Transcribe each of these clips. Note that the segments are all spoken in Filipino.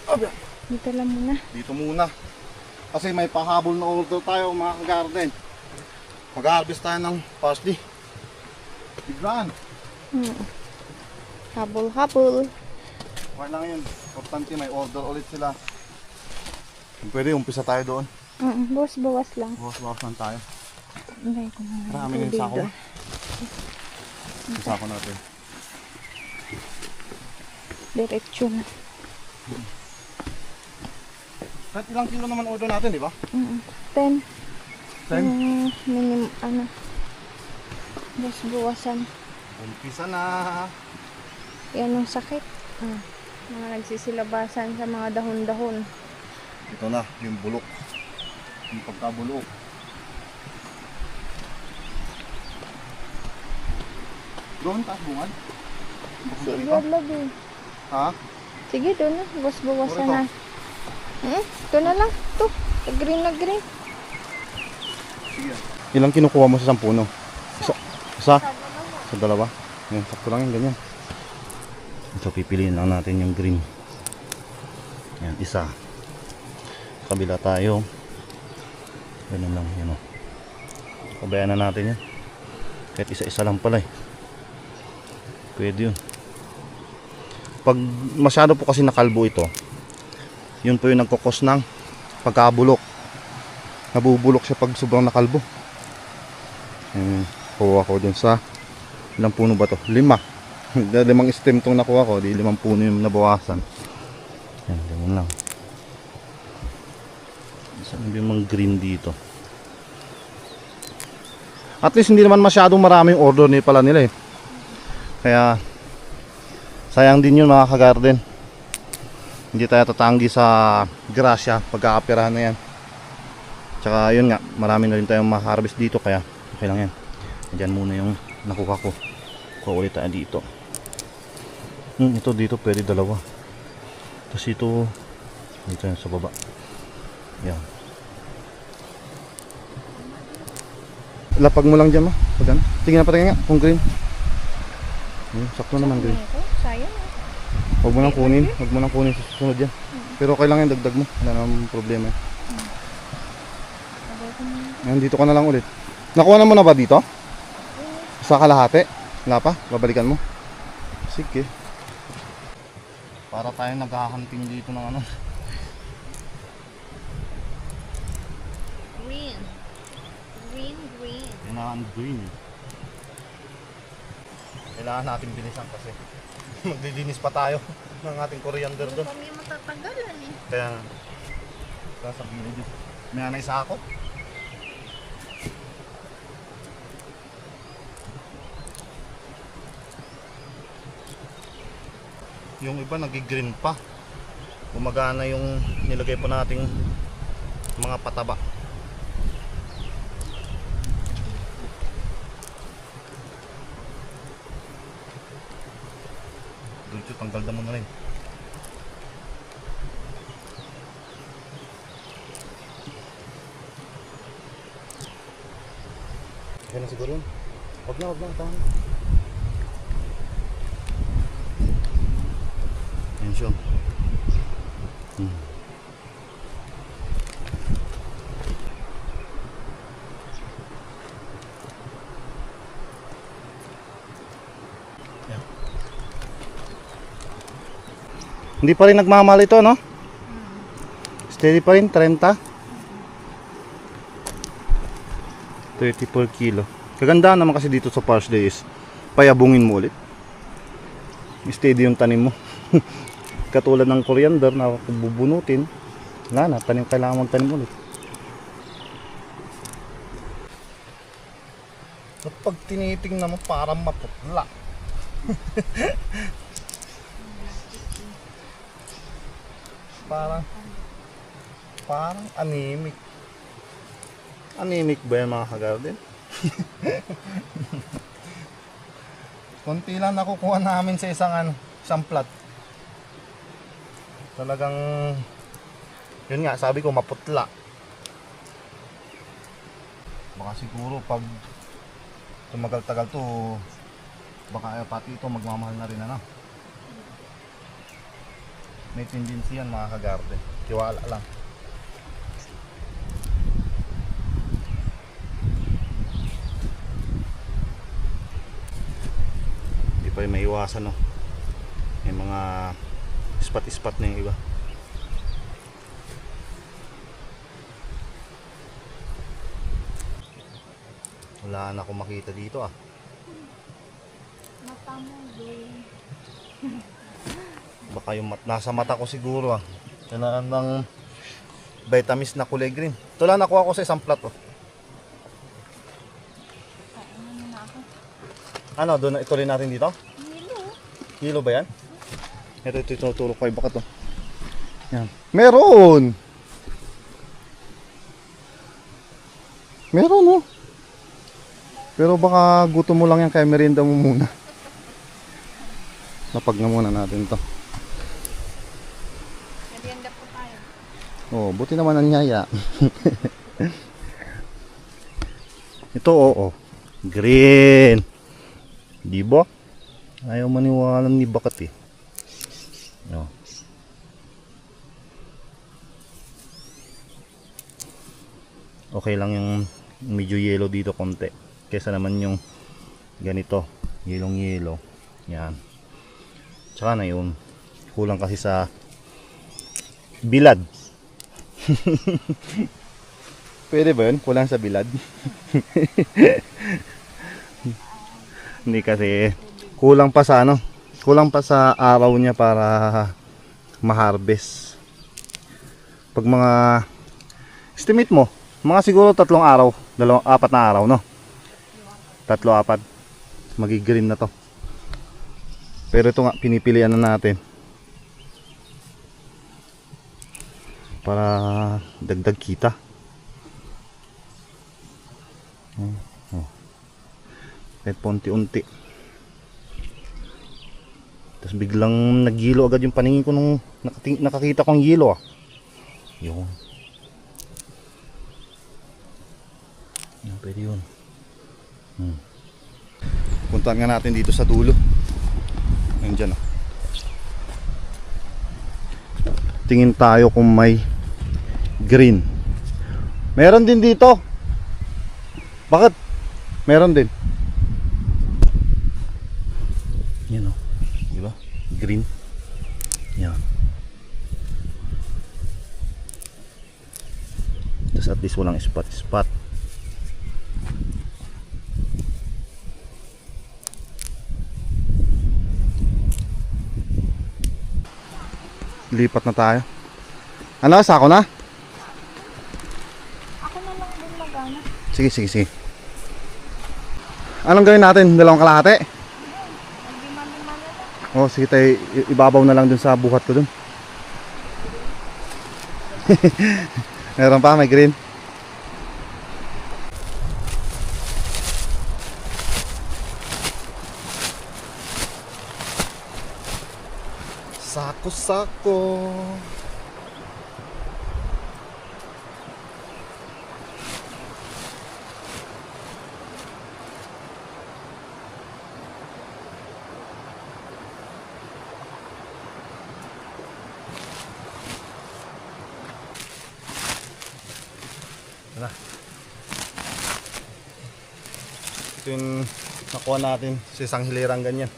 Aba, Dito lang muna. dito muna. Kasi may pahabol na order tayo mga ka-garden. Mag-harvest tayo ng parsley. Biglaan. Habol-habol. Okay lang yun. Importante may order ulit sila. Pwede, umpisa tayo doon. Bawas-bawas lang. Bawas-bawas lang tayo. Lagay ko na Marami na yung tubig sako. doon. Yung sako natin. Diretso na. Kahit ilang kilo naman order natin, di ba? 10. 10? Minimum, bawas-bawasan. Umpisa na. Yan yung sakit. Mga nagsisilabasan sa mga dahon-dahon. Ito na, yung bulok. Yung pagkabulok. Doon, taas bungad. Sige, lagi. Ha? Sige, doon na. Bawas-bawasan Ito. na. Ito na lang. Ito. Green na green. Sige. Ilang kinukuha mo sa 10 puno? Isa? Sa dalawa? Yan, sakto lang yung ganyan. Ito, pipiliin lang natin yung green. Yan, isa. Kabila tayo. Ganun lang, yan o. Pabayaan na natin yan. Kahit isa-isa lang pala eh. Pwede yun. Pag masyado po kasi nakalbo ito, yun po yung nagkukos ng pagkabulok. Nabubulok siya pag sobrang nakalbo. Kuha ko dun sa ilang puno ba to? 5. 5 stem tong nakuha ko, di 5 puno yung nabawasan. Yan, ganun lang. Saan yung mga green dito? At least hindi naman masyadong maraming order pala nila eh. Kaya sayang din yun mga ka-garden. Hindi tayo tatanggi sa grasya pagkakapirahan na yan. Tsaka yun nga, marami na rin tayong ma-harvest dito kaya okay lang yan. Diyan muna yung nakuha ko. Kuha ulit tayo dito. Ito dito pwede dalawa. Tapos ito dito yan sa baba. Yan. Lapag mo lang dyan ma. Pag ano. Tingnan na patingin nga kung green. Sakto naman green. Sayang. Huwag mo nang kunin. Huwag mo nang kunin sa susunod yan. Pero okay lang yan, dagdag mo. Wala namang problema yan. Yan, dito ka na lang ulit. Nakuha na mo na ba dito? Sa kalahati? Wala pa? Babalikan mo? Sige. Para tayo naghahunting dito ng ano. Green. Green. Kailangan green. Kailangan natin bilisan kasi maglilinis pa tayo ng ating coriander doon. Kami matatagalan eh. Kaya sa gilid yun. May anay sa ako. Yung iba nag-green pa. Gumagana yung nilagay po nating mga pataba. Dito tanggal na mo na rin. Kaya na siguro yun. Huwag na, tahan. Yan siya. Yan. Hindi pa rin nagmamahal ito, no? Steady pa rin, 30. 30 per kilo. Kagandaan naman kasi dito sa parsley is payabungin mo ulit. Steady yung tanim mo. Katulad ng coriander na bubunutin, wala na, kailangan magtanim ulit. At pag tinitingnan mo parang maputla. parang anemic. Anemic ba yan mga ka-garden? Konti lang nakukuha namin sa isang plat. Talagang yun nga, sabi ko maputla. Baka siguro pag tumagal-tagal to, baka pati ito magmamahal na rin ano. May tendency yan mga kagarden. Tiwala lang. Hindi pa rin maiwasan, no? May mga spot-spot na yung iba. Wala na akong makita dito ah. Mata mo, doon. Baka yung nasa mata ko siguro ah. Kailangan ng vitamins na kulay green. Ito lang nakuha ko sa isang plat oh. Kain na ako. Ano, doon ituloy natin dito? Hilo. Kilo ba yan? Ito tinutulog ko. Baka to. Yan. Meron! Meron oh. Pero baka gutom mo lang yan kaya merienda mo muna. Napag na muna natin to. Merienda po tayo. Oh, buti naman ang nyaya. Ito oo. Green. Di ba? Ayaw maniwala ni Bakat eh. Oh. Okay lang yung medyo yellow dito konti. Kesa naman yung ganito, yelong yelo. Yan. Tsaka na yun. Kulang kasi sa bilad. Pwede ba yun? Kulang sa bilad? Hindi kasi kulang pa sa ano? Kulang pa sa araw niya para ma-harvest. Pag mga estimate mo, mga siguro 3 araw, 4 na araw, no? 3-4 magi-green na to. Pero ito nga pinipilian na natin para dagdag kita. Kahit unti-unti. Tapos biglang naghilo agad yung paningin ko nung nakakita kong yelo ah. Yun. Yan, pwede yun. Puntahan nga natin dito sa dulo. Ayun dyan oh. Tingin tayo kung may green. Meron din dito. Bakit? Meron din. Yan oh. Diba? Green. Yan. Tapos at least walang spot. Lipat na tayo. Ano? Sako na? Ako na lang din magana. Sige. Anong gawin natin? 2 kalahati? Hindi man na. Oh, sige tayo. Ibabaw na lang dun sa buhat ko dun. Meron pa, may green. Sako. Tara. Ito yung nakuha natin sa isang hilirang ganyan.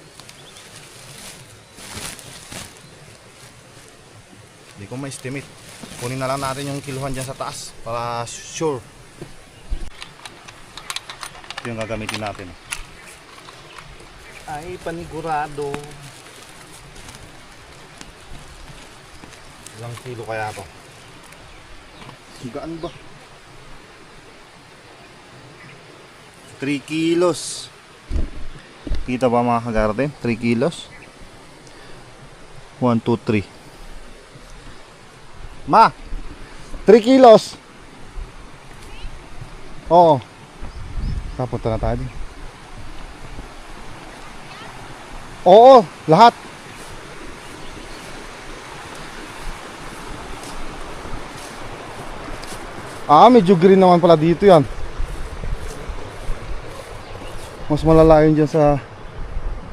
Hindi ko ma-estimate. Kunin na lang natin yung kiluhan dyan sa taas para sure. Ito yung gagamitin natin. Ay, panigurado. Ilang kilo kaya to? Gaan ba? 3 kilos. Kita ba mga kagarden? 3 kilos. 1, 2, 3. Ma, 3 kilos. Oo. Papunta na tayo. Oo, lahat. Medyo green naman pala dito yan. Mas malala yun dyan sa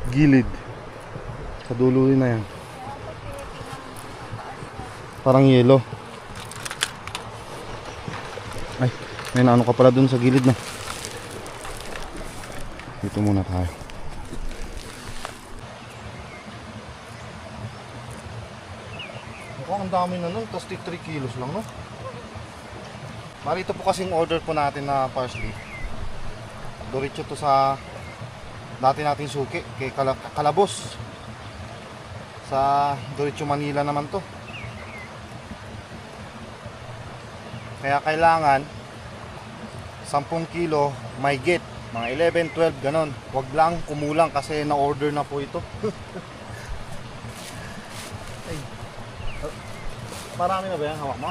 gilid. Sa dulo na yan. Parang yelo. Ay, may naano ka pala dun sa gilid na. Dito muna tayo. Mukhang ang dami na nun, tapos 3 kilos lang, no? Bali, ito po kasing order po natin na parsley. Diretso to sa dati nating suki, kay Kalabos. Sa Diretso Manila naman to. Kaya kailangan 10 kilo may get, mga 11, 12 ganon. Huwag lang kumulang kasi na-order na po ito. Ay. Marami na ba yan hawak mo?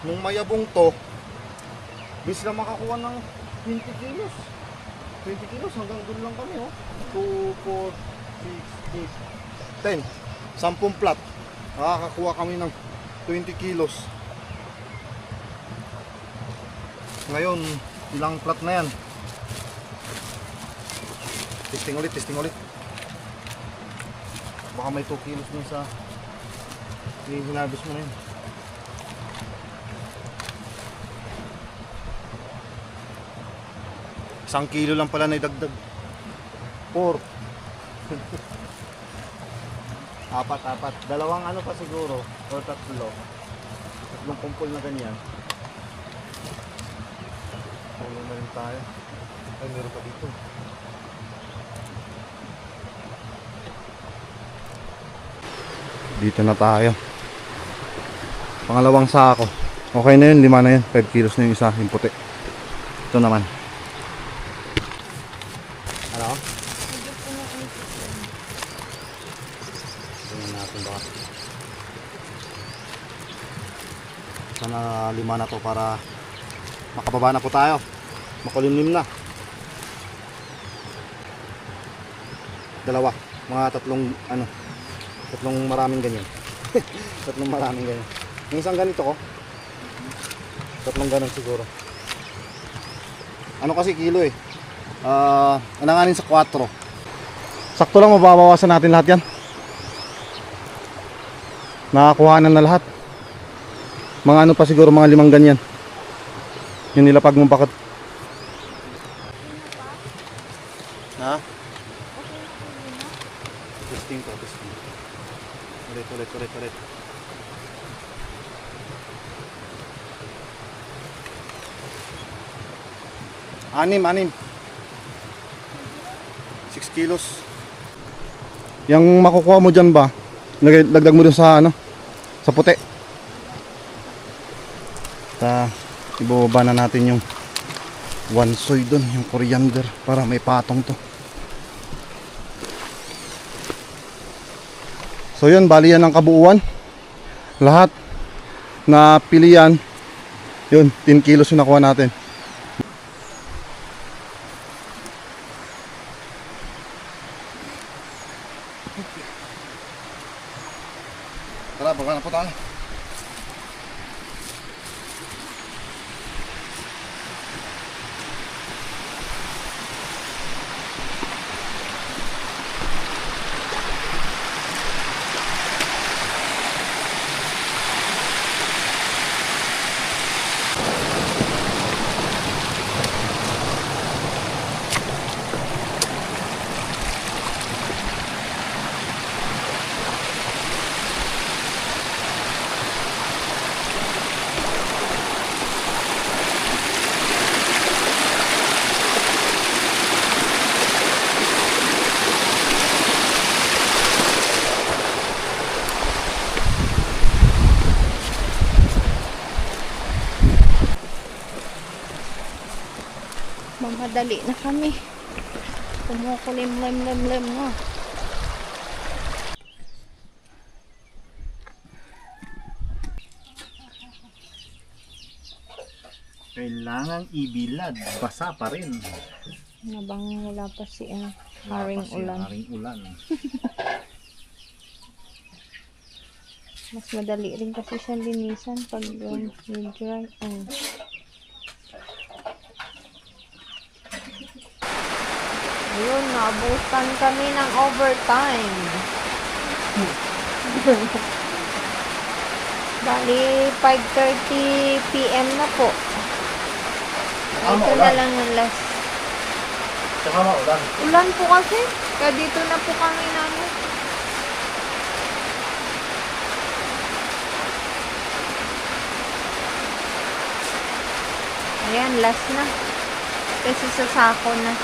Nung mayabong to, bis na makakuha ng 20 kilos. 20 kilos hanggang doon lang kami, oh. 2, 4, 6, 8, 10. 10 plat. Makakakuha kami ng 20 kilos. Ngayon, ilang plat na yan? Testing ulit, testing ulit. Baka may 2 kilos dun sa hinabis mo na yun. Isang kilo lang pala na idagdag. 4. Apat. Dalawang ano pa siguro. O tatlo. Tatlong kumpol na ganyan. Ulo na rin tayo. Ay, meron pa dito. Dito na tayo. Pangalawang sako. Okay na yun, 5 na yun. 5 kilos na yung isa, yung puti. Ito naman. Ano? Tingnan natin baka. Sana 5 na to para makababa na po tayo. Makulimlim na. Dalawa. Mga tatlong maraming ganyan. Tatlong maraming ganyan. Yung isang ganito ko. Tatlong ganun siguro. Ano kasi kilo eh. Alanganin sa 4. Sakto lang, mababawasan natin lahat yan. Nakakuhanan na lahat. Mga ano pa siguro, mga 5 ganyan. Yung nilapag mong bakit. Ha? Testing to, testing. Ulit. 6 kilos. Yang makukuha mo dyan ba? Lagdag mo dun sa ano? Sa puti. Ibababa na natin yung wansoy dun, yung coriander, para may patong to. So yun, bali yan ang kabuuan. Lahat na pilian. Yun, 10 kilos yung nakuha natin. Tara, baka na po tayo. Mamadali na kami. Kumukulim-lem na. Kailangang ibilad, basa pa rin. Nabang wala pa si haring ulan. Haring ulan. Mas madali rin kasi siyang linisan pag dry. Ayun, naabutan kami ng overtime. Bali, 5:30 PM na po. Ito na lang ang last. Tsaka maulan. Ulan po kasi. Kaya dito na po kami namin. Ayan, last na. Kasi sasako na.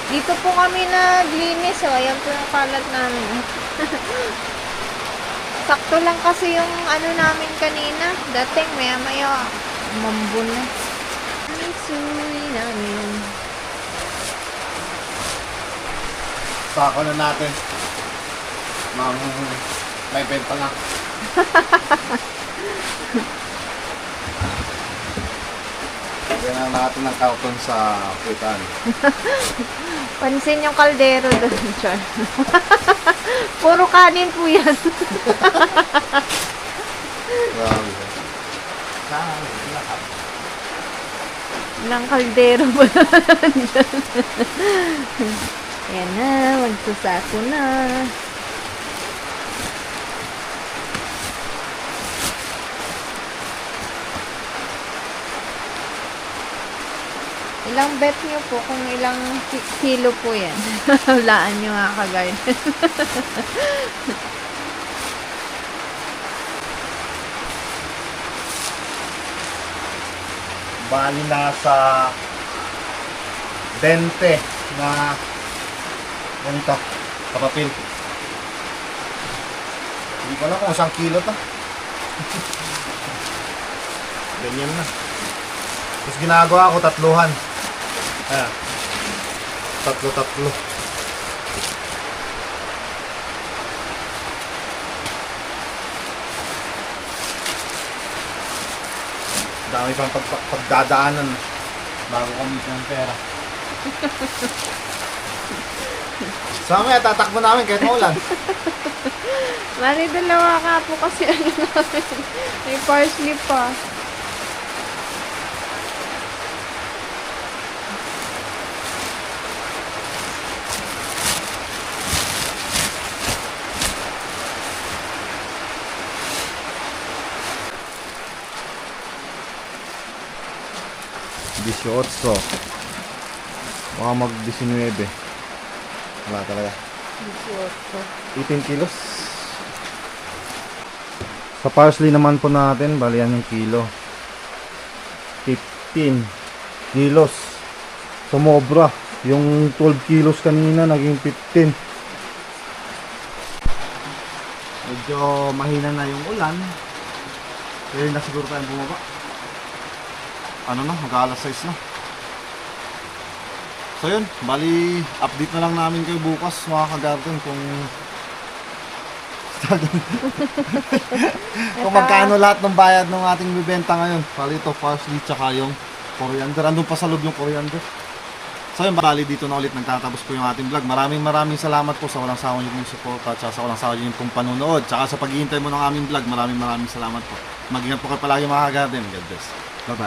Dito po kami naglinis. O, ayan po yung kalat namin. Sakto lang kasi yung ano namin kanina. Dating maya-maya mambo na. Misuy namin. Sako na natin. May benta na. Lagyan na natin ng karton sa putan. Pansin yung kaldero doon, Char. Puro kanin po yan. Grabe. Ilang kaldero ba dyan? Ayan na, magsusako na. Ilang bet nyo po kung ilang kilo po yan? Hulaan nyo nga ka-guard. Bali nasa 20 na ganito, kapapil. Hindi ko alam kung isang kilo to. Ganyan na. Tapos ginagawa ko tatluhan. Ayan. Tatlo. Dami pang pagdadaanan bago kami ng pera. So mamaya tatakbo namin kahit maulan. Mali, dalawa ka po kasi ano namin. May parsley pa. Disyotso. Baka mag-19. Wala talaga. 18 kilos. Sa parsley naman po natin, bali yan yung kilo. 15 kilos. Sumobra. Yung 12 kilos kanina, naging 15. Medyo mahina na yung ulan. Kaya na siguro tayong bumaba. Ano na, mag-alas 6 na. So yun, bali update na lang namin kayo bukas mga ka-garden kung kung magkano lahat ng bayad ng ating bibenta ngayon. Bali ito, parsley tsaka yung coriander. Andun pa sa loob yung coriander. So yun, bali dito na ulit nagtatapos po yung ating vlog. Maraming salamat po sa walang sawa niyo pong support at sa walang sawa niyo pong panunood. Tsaka sa paghihintay mo ng aming vlog, maraming salamat po. Mag-ingat po kayo palagi mga ka-garden. God bless. Bye bye.